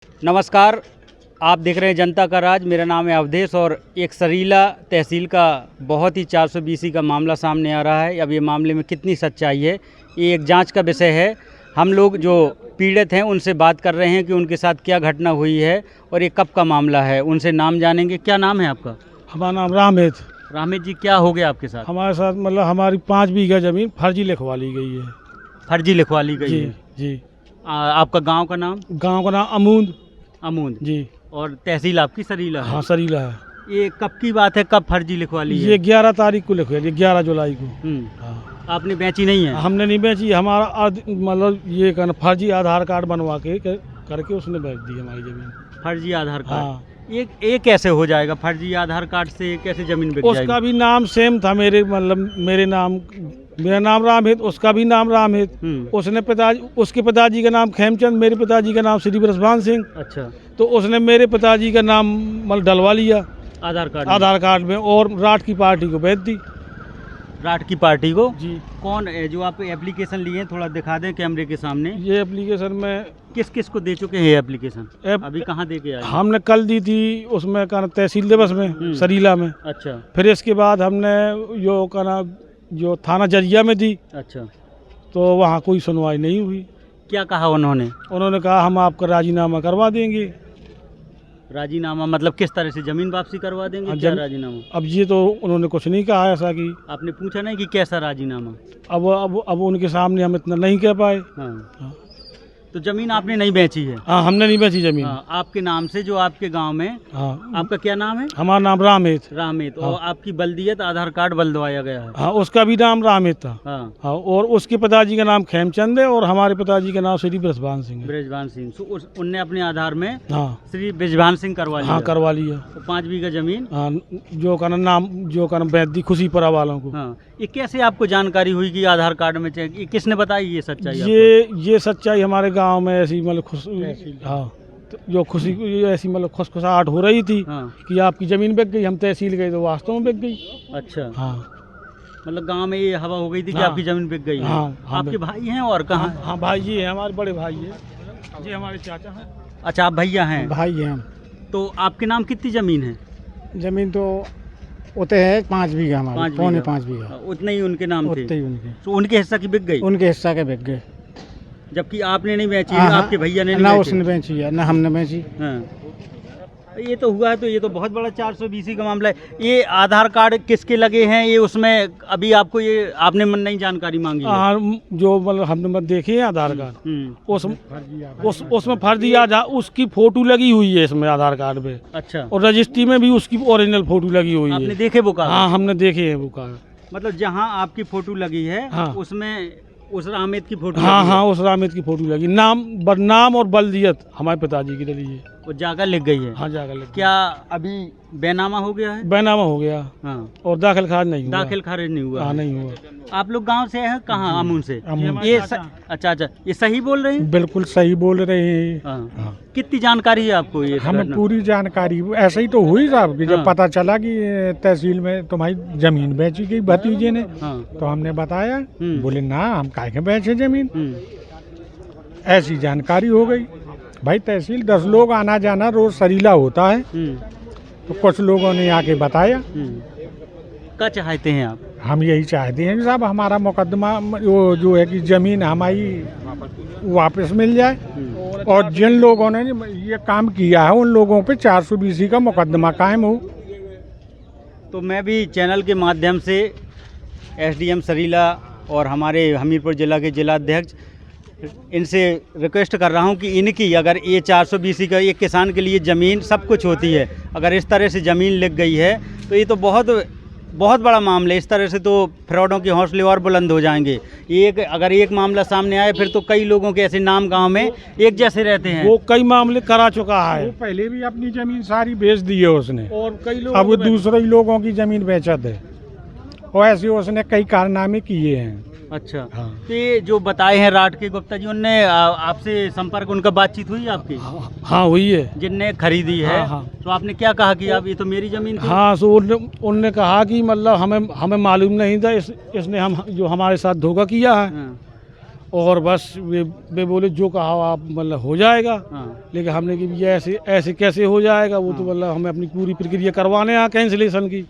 नमस्कार, आप देख रहे हैं जनता का राज। मेरा नाम है अवधेश और एक सरीला तहसील का बहुत ही 420 का मामला सामने आ रहा है। अब ये मामले में कितनी सच्चाई है, ये एक जांच का विषय है। हम लोग जो पीड़ित हैं उनसे बात कर रहे हैं कि उनके साथ क्या घटना हुई है और ये कब का मामला है। उनसे नाम जानेंगे। क्या नाम है आपका? हमारा नाम रामेद। रामेद जी, क्या हो गया आपके साथ? हमारे साथ मतलब हमारी 5 बीघा ज़मीन फर्जी लिखवा ली गई है। फर्जी लिखवा ली गई जी है? जी। आपका गांव का नाम? गांव का नाम अमूद। अमूद जी। और तहसील आपकी सरीला है? हाँ, सरीला है। ये कब की बात है, कब फर्जी लिखवा ली है? ये 11 तारीख को लिखवा ली, 11 जुलाई को। हाँ। आपने बेची नहीं है? हमने नहीं बेची। हमारा मतलब ये कहना फर्जी आधार कार्ड बनवा के करके उसने बेच दी हमारी ज़मीन। फर्जी आधार कार्ड? हाँ। ये कैसे हो जाएगा? फर्जी आधार कार्ड से कैसे ज़मीन बिक जाएगी? उसका भी नाम सेम था मेरा नाम रामहित, उसका भी नाम रामहित। उसके पिताजी का नाम खेमचंद, मेरे पिताजी का नाम श्री ब्रजभान सिंह। अच्छा। तो उसने मेरे पिताजी का नाम मतलब डलवा लिया आधार कार्ड में और राठ की पार्टी को बेच दी। राठ की पार्टी को? जी। कौन है जो आप एप्लीकेशन लिए हैं, थोड़ा दिखा दें कैमरे के सामने। ये एप्लीकेशन में किस किस को दे चुके हैं एप्लीकेशन? अभी कहाँ दे के आए? हमने कल दी थी उसमें कहना तहसील दिवस में सरीला में। अच्छा। फिर इसके बाद हमने जो थाना जजिया में दी। अच्छा। तो वहाँ कोई सुनवाई नहीं हुई। क्या कहा उन्होंने? उन्होंने कहा हम आपका राजीनामा करवा देंगे। राजीनामा मतलब किस तरह से? ज़मीन वापसी करवा देंगे? क्या राजीनामा? अब ये तो उन्होंने कुछ नहीं कहा ऐसा कि। आपने पूछा नहीं कि कैसा राजीनामा? अब उनके सामने हम इतना नहीं कह पाए। हाँ। तो ज़मीन आपने नहीं बेची है? हाँ, हमने नहीं बेची ज़मीन। हाँ, आपके नाम से जो आपके गांव में। हाँ। आपका क्या नाम है? हमारा नाम रामेद। रामेद। हाँ। और आपकी बल्दियत आधार कार्ड बदलवाया गया है? हाँ, उसका भी नाम रामेद था। हाँ। हाँ, और उसके पिताजी का नाम खेमचंद है और हमारे पिताजी का नाम श्री ब्रजभान सिंह है। ब्रजभान सिंह। तो उनने अपने आधार में हाँ श्री ब्रजभान सिंह करवा लिया? हाँ, करवा लिया। तो 5 बीघा ज़मीन? हाँ, जो का नाम बेच दी खुशीपुरा वालों को। हाँ। ये कैसे आपको जानकारी हुई कि आधार कार्ड में चेक? ये किसने बताई ये सच्चाई? ये सच्चाई हमारे गांव में ऐसी मतलब हाँ, तो जो खुशी ऐसी मतलब खुशखुशाहट हो रही थी। हाँ। कि आपकी ज़मीन बिक गई। हम तहसील गए तो वास्तव में बिक गई। अच्छा। हाँ, मतलब गांव में ये हवा हो गई थी कि हाँ। आपकी ज़मीन बिक गई है? हाँ, आपके भाई हैं और कहाँ? हाँ, भाई जी हैं, हमारे बड़े भाई हैं। जी हमारे चाचा हैं। अच्छा, आप भैया हैं? भाई हैं। तो आपके नाम कितनी ज़मीन है? ज़मीन तो होते है 5 बीघा हमारे, पौने 5 बीघा। उतने ही उनके नाम थे? उतने ही उनके। तो उनके हिस्सा की बिक गई? उनके हिस्सा के बिक गए। जबकि आपने नहीं बेची? हाँ, आपके भैया ने नहीं ना बेची? उसने बेची है ना हमने बेची। हाँ। ये तो हुआ है, तो ये तो बहुत बड़ा 420 का मामला है। ये आधार कार्ड किसके लगे हैं ये उसमें अभी आपको ये आपने मन नहीं जानकारी मांगी है? हाँ, जो मतलब हमने देखे हैं आधार कार्ड उसमें फर्जी आधार उसकी फोटो लगी हुई है इसमें आधार कार्ड पे। अच्छा। और रजिस्ट्री में भी उसकी ओरिजिनल फोटो लगी हुई है। आपने देखे वो कागज? हाँ, हमने देखे हैं वो कागज। मतलब जहाँ आपकी फोटो लगी है। हाँ। उसमें उस रामेद की फोटो? हाँ हाँ, उस रामेद की फोटो लगी। नाम और बल्दियत हमारे पिताजी की डली है। वो जाकर लिख गई है? हाँ, जाकर लिख। क्या अभी बैनामा हो गया है? बैनामा हो गया। हाँ। और दाखिल खारिज नहीं हुआ? दाखिल खारिज नहीं हुआ? हाँ, नहीं हुआ। आप लोग गांव से हैं? कहाँ? अमून से? ये अच्छा। ये सही बोल रहे हैं? बिल्कुल सही बोल रहे हैं। हाँ। कितनी जानकारी है आपको ये? हमें पूरी जानकारी ऐसे ही तो हुई साहब कि जब पता चला कि तहसील में तुम्हारी जमीन बेची गई भतीजे ने। तो हमने बताया, बोले ना हम काहे के बेचे जमीन। ऐसी जानकारी हो गई। भाई तहसील 10 लोग आना जाना रोज सरीला होता है। तो कुछ लोगों ने आके बताया। क्या चाहते हैं आप? हम यही चाहते हैं कि साहब हमारा मुकदमा जो है कि ज़मीन हमारी वापस मिल जाए। और जिन लोगों ने ये काम किया है उन लोगों पे 420 का मुकदमा कायम हो। तो मैं भी चैनल के माध्यम से एसडीएम सरीला और हमारे हमीरपुर ज़िला के जिलाध्यक्ष इनसे रिक्वेस्ट कर रहा हूं कि इनकी अगर ये 420 का एक किसान के लिए ज़मीन सब कुछ होती है, अगर इस तरह से ज़मीन लिख गई है तो ये तो बहुत बड़ा मामला है। इस तरह से तो फ्रॉडों के हौसले और बुलंद हो जाएंगे। अगर एक मामला सामने आए फिर तो कई लोगों के ऐसे नाम गांव में एक जैसे रहते हैं। वो कई मामले करा चुका है। वो पहले भी अपनी ज़मीन सारी बेच दी है उसने और कई लोग अब दूसरे लोगों की ज़मीन बेचत है और ऐसे उसने कई कारनामे किए हैं। अच्छा। हाँ। तो ये जो बताए हैं राठ के गुप्ता जी, उनने आपसे संपर्क उनका बातचीत हुई आपकी? हाँ, हुई है। जिनने खरीदी है। हाँ। तो आपने क्या कहा कि अब ये तो मेरी जमीन थी? हाँ, तो उनने कहा कि मतलब हमें मालूम नहीं था इसने जो हमारे साथ धोखा किया है। हाँ। और बस वे बोले जो कहा आप मतलब हो जाएगा। लेकिन हमने कि ये ऐसे ऐसे कैसे हो जाएगा, वो तो मतलब हमें अपनी पूरी प्रक्रिया करवाने यहाँ कैंसिलेशन की,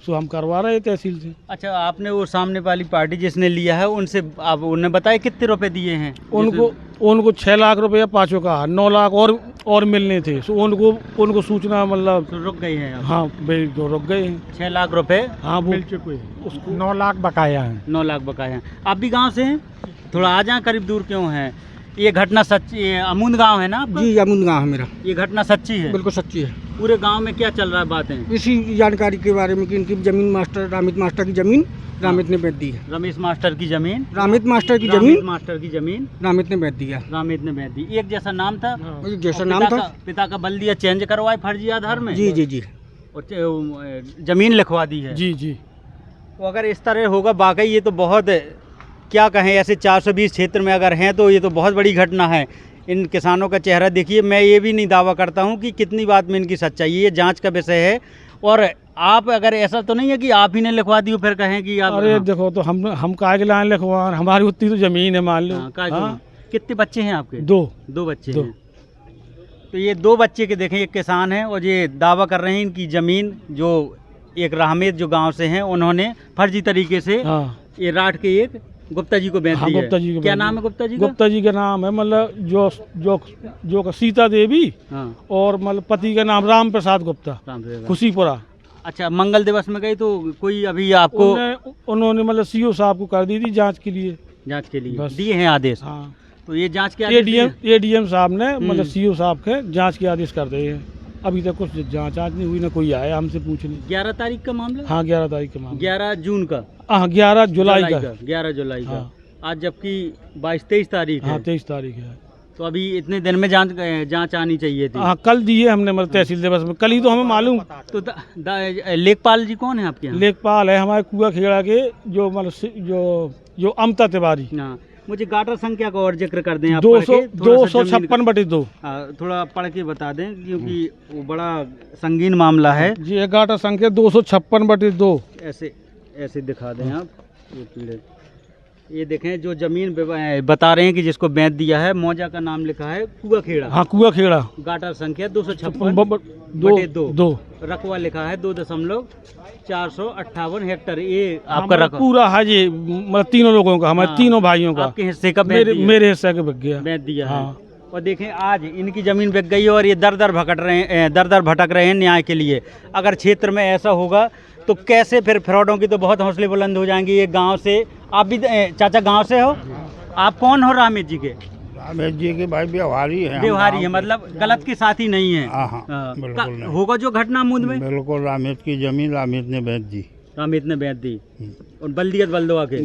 तो हम करवा रहे तहसील से। अच्छा, आपने वो सामने वाली पार्टी जिसने लिया है उनसे आप उन्हें बताया कितने रुपए दिए हैं? उनको 6 लाख रुपया पाँचों का, 9 लाख और मिलने थे, सो उनको सूचना मतलब तो रुक गई है। हाँ बिल्कुल रुक गए हैं। 6 लाख रुपए हाँ वो मिल चुके हैं, उसको 9 लाख बकाया है। 9 लाख बकाया हैं। आप भी गांव से हैं? थोड़ा आ जाएं, करीब दूर क्यों हैं? ये घटना सच्ची है? अमुंद गांव है ना आपका? जी अमुंद गाँव है मेरा। ये घटना सच्ची है? बिल्कुल सच्ची है। पूरे गांव में क्या चल रहा है बातें? इसी जानकारी के बारे में कि इनकी जमीन मास्टर रामित मास्टर की जमीन रामित ने बेच दी है। रमेश मास्टर की जमीन, रामित मास्टर की रामित जमीन मास्टर की जमीन रामित ने बेच दी है। रामित ने बेच दी। एक जैसा नाम था, जैसा और नाम था। पिता का बल्दिया चेंज करवाए फर्जी आधार में। जी जी जी। और जमीन लिखवा दी है। जी जी। तो अगर इस तरह होगा वाकई ये तो बहुत, क्या कहें, ऐसे 420 क्षेत्र में अगर हैं तो ये तो बहुत बड़ी घटना है। इन किसानों का चेहरा देखिए। मैं ये भी नहीं दावा करता हूँ कि कितनी बात में इनकी सच्चाई है, ये जांच का विषय है। और आप अगर ऐसा तो नहीं है कि आप ही ने लिखवा दी फिर कहें कि आप। अरे देखो, तो हम काहे के लाइन लिखवा, हमारी उतनी तो जमीन है मान लो। हाँ, कितने बच्चे हैं आपके? 2 बच्चे हैं। तो ये 2 बच्चे के देखें, एक किसान है और ये दावा कर रहे हैं इनकी ज़मीन जो एक राहमेद जो गांव से हैं उन्होंने फर्जी तरीके से ये राठ के एक गुप्ता जी को बेच दी है। गुप्ता जी को। क्या नाम है गुप्ता जी का? गुप्ता जी का नाम है मतलब जो सीता देवी, और मतलब पति का नाम राम प्रसाद गुप्ता, खुशीपुरा। अच्छा, मंगल दिवस में गए तो कोई अभी आपको उन्होंने मतलब सीओ साहब को कर दी थी जांच के लिए दिए हैं आदेश। हाँ। तो ये जांच के एडीएम साहब ने मतलब सीओ साहब के जांच के आदेश कर दिए हैं। अभी तक कुछ जांच नहीं हुई, ना कोई आया हमसे पूछने। 11 तारीख का मामला? हाँ 11 तारीख का मामला। 11 जून का? हाँ 11 जुलाई का। 11 जुलाई का। हाँ। आज जबकि 22-23 तारीख है। हाँ 23 तारीख है। तो अभी इतने दिन में जांच आनी चाहिए थी। हाँ कल दिए हमने मतलब तहसील दिवस में, कल ही तो हमें मालूम। तो लेखपाल जी कौन है आपके यहाँ? लेखपाल है हमारे कुआ खेड़ा के जो मतलब जो अमता तिवारी। मुझे गाटर संख्या का और जिक्र कर दें आप। 256/2। थोड़ा पढ़ के बता दें क्योंकि वो बड़ा संगीन मामला है जी। गाटर संख्या 256/2। ऐसे दिखा दें आप। ये देखें जो जमीन बता रहे हैं कि जिसको बेच दिया है, मौजा का नाम लिखा है कुआ खेड़ा। हाँ कुआ खेड़ा। गाटर संख्या 256/2। रकबा लिखा है 2.458 हेक्टर। ये आपका रकबा पूरा है जी, मतलब तीनों लोगों का, हमारे तीनों भाइयों का। आपके हिस्से का मेरे हिस्से का बेच दिया है। और देखें आज इनकी ज़मीन बिक गई है और ये दर दर भटक रहे हैं न्याय के लिए। अगर क्षेत्र में ऐसा होगा तो कैसे फिर फ्रॉडों की तो बहुत हौसले बुलंद हो जाएंगे। ये गांव से आप भी चाचा गांव से हो? आप कौन हो? रामेश जी के? रामेश जी के भाई व्यवहारी है। व्यवहारी है मतलब गलत के साथ ही नहीं है। होगा जो घटना अमुंद में। बिल्कुल रामेश की जमीन रामेश ने बेच दी। रामेश ने बेच दी और बल्दियत बल्दवा के।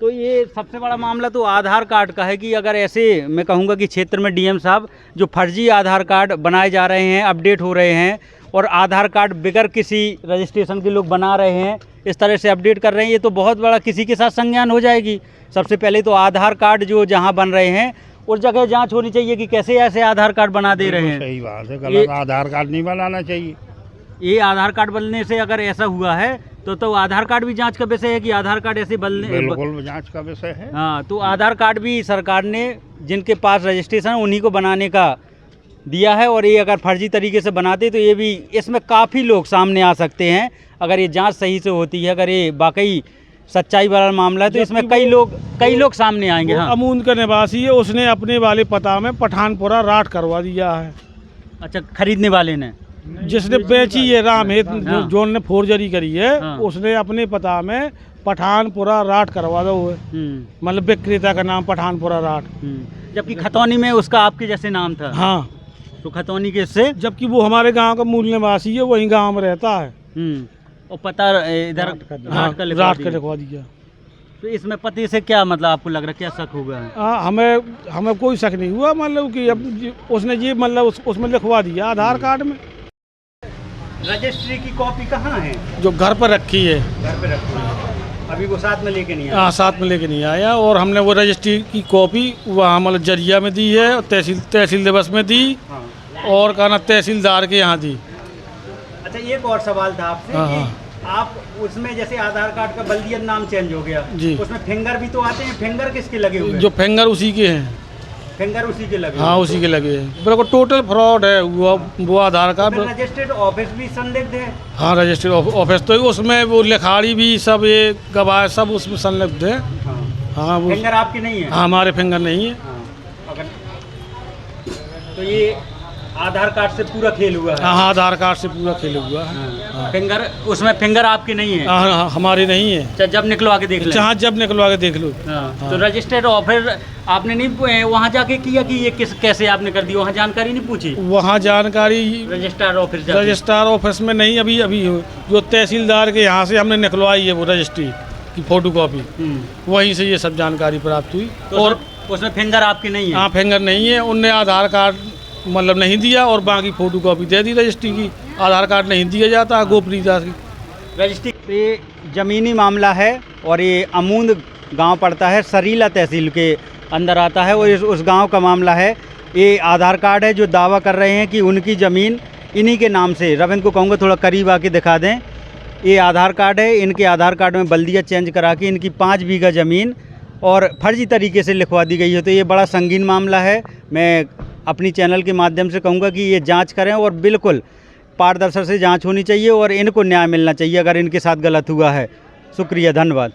तो ये सबसे बड़ा मामला तो आधार कार्ड का है कि अगर ऐसे मैं कहूँगा कि क्षेत्र में डीएम साहब जो फर्जी आधार कार्ड बनाए जा रहे हैं, अपडेट हो रहे हैं और आधार कार्ड बगैर किसी रजिस्ट्रेशन के लोग बना रहे हैं, इस तरह से अपडेट कर रहे हैं, ये तो बहुत बड़ा किसी के साथ संज्ञान हो जाएगी। सबसे पहले तो आधार कार्ड जो जहाँ बन रहे हैं उस जगह जांच होनी चाहिए कि कैसे ऐसे आधार कार्ड बना दे रहे हैं। सही बात है, गलत आधार कार्ड नहीं बनाना चाहिए। ये आधार कार्ड बनने से अगर ऐसा हुआ है तो आधार कार्ड भी जांच का विषय है कि आधार कार्ड ऐसे बिल्कुल जांच का विषय है। हाँ, तो आधार कार्ड भी सरकार ने जिनके पास रजिस्ट्रेशन उन्हीं को बनाने का दिया है और ये अगर फर्जी तरीके से बनाते तो ये भी इसमें काफ़ी लोग सामने आ सकते हैं। अगर ये जांच सही से होती है, अगर ये वाकई सच्चाई वाला मामला है तो इसमें कई लोग सामने आएंगे। हाँ, अमून का निवासी है, उसने अपने वाले पता में पठानपुरा राठ करवा दिया है। अच्छा, खरीदने वाले ने जिसने बेची है रामेश जो ने फोर्जरी करी है, उसने अपने पता में पठानपुरा राठ करवा दो है। मतलब विक्रेता का नाम पठानपुरा राठ, जबकि खतौनी में उसका आपके जैसे नाम था। हाँ, तो खतौनी के से जबकि वो हमारे गांव का मूल निवासी है, वही गांव में रहता है और पता इधर राठ का लिखवा दिया। तो इसमें पति से क्या मतलब आपको लग रहा है, क्या शक होगा? हमें कोई शक नहीं हुआ, मतलब कि अब उसने ये मतलब उसमें लिखवा दिया आधार कार्ड में। रजिस्ट्री की कॉपी कहाँ है? जो घर पर रखी है। घर पे रखी है, अभी वो साथ में लेके नहीं आया? हाँ, साथ में लेके नहीं आया। और हमने वो रजिस्ट्री की कॉपी वहाँ मतलब जरिया में दी है और तहसील दिवस में दी। और कहना तहसीलदार के यहाँ दी। अच्छा, एक और सवाल था आपसे आप उसमें जैसे आधार कार्ड का बल्दियत नाम चेंज हो गया जी। उसमें फिंगर भी तो आते हैं, फिंगर किसके लगे हुए हैं? जो फिंगर उसी के हैं। फिंगर उसी के लगे हाँ, उसी के लगे हैं। बिल्कुल टोटल फ्रॉड है वो आधार कार्ड। रजिस्टर्ड ऑफिस भी संदिग्ध है। हाँ, रजिस्टर्ड ऑफिस तो उसमें वो लिखाड़ी भी सब ये गवाह सब उसमें संलिप्त है। हाँ, वो फिंगर आपके नहीं है। हाँ, हमारे फिंगर नहीं है। हाँ, अगर तो ये आधार कार्ड से पूरा खेल हुआ है। हाँ, आधार कार्ड से पूरा खेल हुआ है। हाँ। फिंगर उसमें फिंगर आपके नहीं है। हाँ, हाँ, हमारे नहीं है। अच्छा, जब निकलवा के देख लें। जहाँ जब निकलवा के देख लो। हाँ। तो रजिस्टर्ड ऑफिस आपने नहीं वहाँ जाके किया कि ये कैसे आपने कर दी, वहाँ जानकारी नहीं पूछी? वहाँ जानकारी रजिस्ट्रार ऑफिस रजिस्ट्रार ऑफिस में नहीं, अभी अभी जो तहसीलदार के यहाँ से हमने निकलवाई है वो रजिस्ट्री की फोटो कॉपी, वहीं से ये सब जानकारी प्राप्त हुई। तो और उसमें फिंगर आपके नहीं है। हाँ, फिंगर नहीं है। उनने आधार कार्ड मतलब नहीं दिया और बाकी फोटो कॉपी दे दी रजिस्ट्री की। आधार कार्ड नहीं दिया जाता गोपनीयता की। रजिस्ट्री ये ज़मीनी मामला है और ये अमूंद गांव पड़ता है, सरीला तहसील के अंदर आता है और उस गांव का मामला है। ये आधार कार्ड है जो दावा कर रहे हैं कि उनकी ज़मीन इन्हीं के नाम से। रविंद्र को कहूँगा थोड़ा करीब आके दिखा दें। ये आधार कार्ड है, इनके आधार कार्ड में बल्दियत चेंज करा के इनकी 5 बीघा ज़मीन और फर्जी तरीके से लिखवा दी गई है। तो ये बड़ा संगीन मामला है। मैं अपनी चैनल के माध्यम से कहूँगा कि ये जांच करें और बिल्कुल पारदर्शिता से जांच होनी चाहिए और इनको न्याय मिलना चाहिए अगर इनके साथ गलत हुआ है। शुक्रिया, धन्यवाद।